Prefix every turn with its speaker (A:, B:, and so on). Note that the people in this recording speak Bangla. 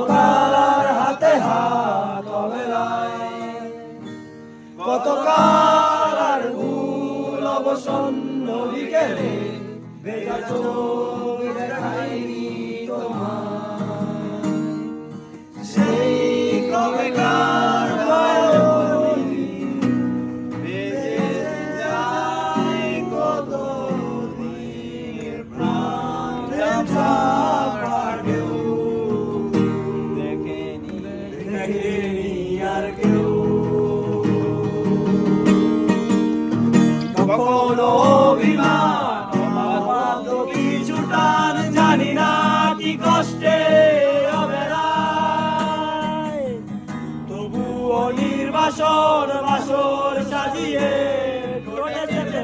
A: কাল আর হাতে হাত অবেলায়, কত কাল আর ভুল অবসন্ন বিকেলে ভেজা চোখ দেখাইনি তোমায়। সেই কবেকার বয়নি বেজে যায় কত দিন প্রাণ ছাড়া কেউ দেখেনি আর কেউ। কখনো অভিমান কিছু টান জানি না কি কষ্টে অবেলায়, তবুও নির্বাসন বাসর সাজিয়ে ঘটে যেতে